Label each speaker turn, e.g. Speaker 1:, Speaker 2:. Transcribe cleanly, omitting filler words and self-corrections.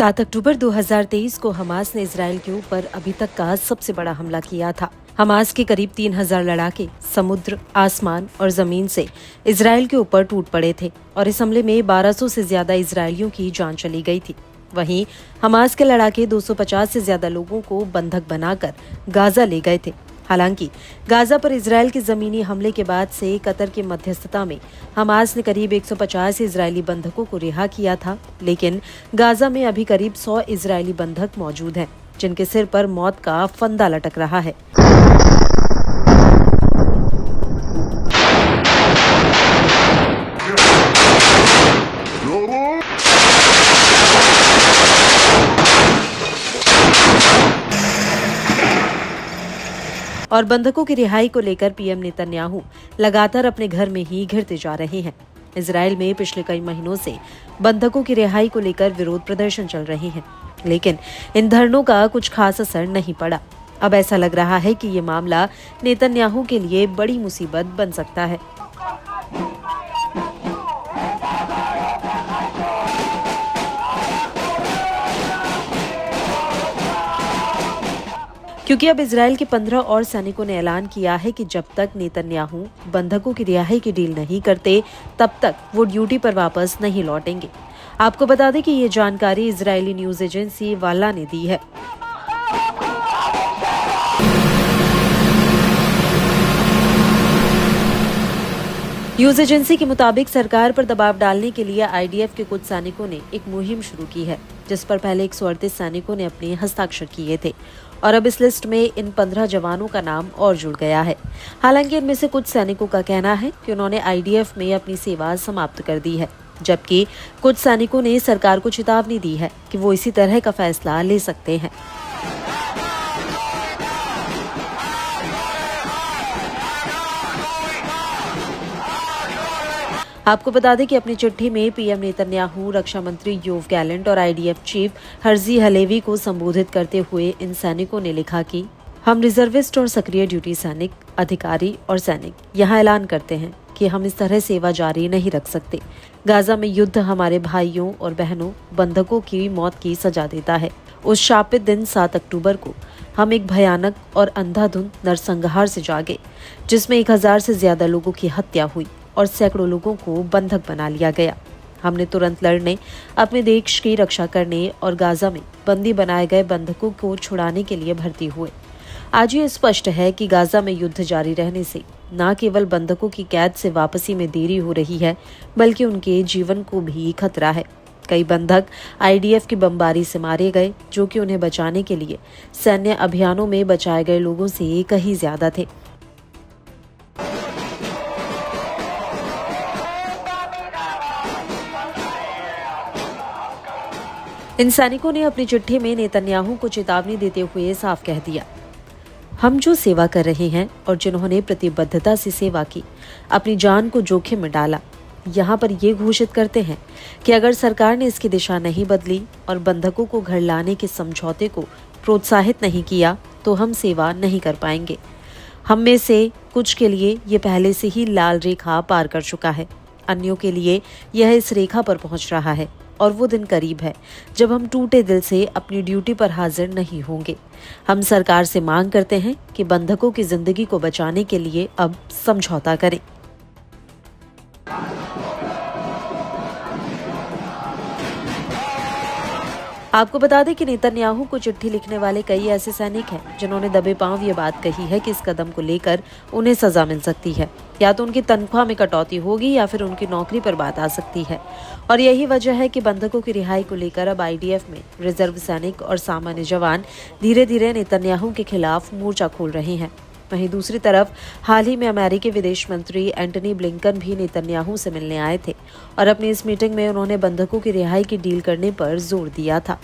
Speaker 1: 7 अक्टूबर 2023 को हमास ने इजरायल के ऊपर अभी तक का सबसे बड़ा हमला किया था। हमास के करीब 3000 लड़ाके समुद्र, आसमान और जमीन से इजरायल के ऊपर टूट पड़े थे और इस हमले में 1200 से ज्यादा इजरायलियों की जान चली गई थी। वहीं हमास के लड़ाके 250 से ज्यादा लोगों को बंधक बनाकर गाजा ले गए थे। हालांकि गाजा पर इजरायल के जमीनी हमले के बाद से कतर की मध्यस्थता में हमास ने करीब 150 इजरायली बंधकों को रिहा किया था, लेकिन गाजा में अभी करीब 100 इजरायली बंधक मौजूद हैं, जिनके सिर पर मौत का फंदा लटक रहा है। और बंधकों की रिहाई को लेकर पीएम नेतन्याहू लगातार अपने घर में ही घिरते जा रहे हैं। इजरायल में पिछले कई महीनों से बंधकों की रिहाई को लेकर विरोध प्रदर्शन चल रहे हैं, लेकिन इन धरनों का कुछ खास असर नहीं पड़ा। अब ऐसा लग रहा है कि ये मामला नेतन्याहू के लिए बड़ी मुसीबत बन सकता है, क्योंकि अब इजरायल के 15 और सैनिकों ने ऐलान किया है कि जब तक नेतन्याहू बंधकों की रिहाई की डील नहीं करते, तब तक वो ड्यूटी पर वापस नहीं लौटेंगे। आपको बता दें कि ये जानकारी इजरायली न्यूज एजेंसी वाला ने दी है। न्यूज एजेंसी के मुताबिक सरकार पर दबाव डालने के लिए आईडीएफ के कुछ सैनिकों ने एक मुहिम शुरू की है, जिस पर पहले 138 सैनिकों ने अपने हस्ताक्षर किए थे और अब इस लिस्ट में इन 15 जवानों का नाम और जुड़ गया है। हालांकि इनमें से कुछ सैनिकों का कहना है कि उन्होंने आईडीएफ में अपनी सेवा समाप्त कर दी है, जबकि कुछ सैनिकों ने सरकार को चेतावनी दी है कि वो इसी तरह का फैसला ले सकते हैं। आपको बता दें कि अपनी चिट्ठी में पीएम नेतन्याहू रक्षा मंत्री योव गैलेंट और आईडीएफ चीफ हर्जी हलेवी को संबोधित करते हुए इन सैनिकों ने लिखा कि हम रिजर्विस्ट और सक्रिय ड्यूटी सैनिक, अधिकारी और सैनिक यहाँ ऐलान करते हैं कि हम इस तरह सेवा जारी नहीं रख सकते। गाजा में युद्ध हमारे भाइयों और बहनों, बंधकों की मौत की सजा देता है। उस शापित दिन 7 अक्टूबर को हम एक भयानक और अंधाधुंध नरसंहार से जागे, जिसमें 1000 से ज्यादा लोगों की हत्या हुई और सैकड़ों लोगों को बंधक बना लिया गया। हमने तुरंत लड़ने, अपने देश की रक्षा करने और गाजा में बंदी बनाए गए बंधकों को छुड़ाने के लिए भर्ती हुए। आज ये स्पष्ट है कि गाजा में युद्ध जारी रहने से न केवल बंधकों की कैद से वापसी में देरी हो रही है, बल्कि उनके जीवन को भी खतरा है। कई बंधक आईडीएफ की बमबारी से मारे गए, जो कि उन्हें बचाने के लिए सैन्य अभियानों में बचाए गए लोगों से कहीं ज्यादा थे। इन सैनिकों ने अपनी चिट्ठी में नेतन्याहू को चेतावनी देते हुए साफ कह दिया, हम जो सेवा कर रहे हैं और जिन्होंने प्रतिबद्धता से सेवा की, अपनी जान को जोखिम में डाला, यहाँ पर ये घोषित करते हैं कि अगर सरकार ने इसकी दिशा नहीं बदली और बंधकों को घर लाने के समझौते को प्रोत्साहित नहीं किया, तो हम सेवा नहीं कर पाएंगे। हम में से कुछ के लिए ये पहले से ही लाल रेखा पार कर चुका है, अन्यों के लिए यह इस रेखा पर पहुंच रहा है और वो दिन करीब है जब हम टूटे दिल से अपनी ड्यूटी पर हाजिर नहीं होंगे। हम सरकार से मांग करते हैं कि बंधकों की जिंदगी को बचाने के लिए अब समझौता करें। आपको बता दें कि नेतन्याहू को चिट्ठी लिखने वाले कई ऐसे सैनिक हैं जिन्होंने दबे पांव ये बात कही है कि इस कदम को लेकर उन्हें सजा मिल सकती है, या तो उनकी तनख्वाह में कटौती होगी या फिर उनकी नौकरी पर बात आ सकती है। और यही वजह है कि बंधकों की रिहाई को लेकर अब आईडीएफ में रिजर्व सैनिक और सामान्य जवान धीरे धीरे नेतन्याहू के खिलाफ मोर्चा खोल रहे हैं। वहीं दूसरी तरफ हाल ही में अमेरिकी विदेश मंत्री एंटनी ब्लिंकन भी नेतन्याहू से मिलने आए थे और अपनी इस मीटिंग में उन्होंने बंधकों की रिहाई की डील करने पर जोर दिया था।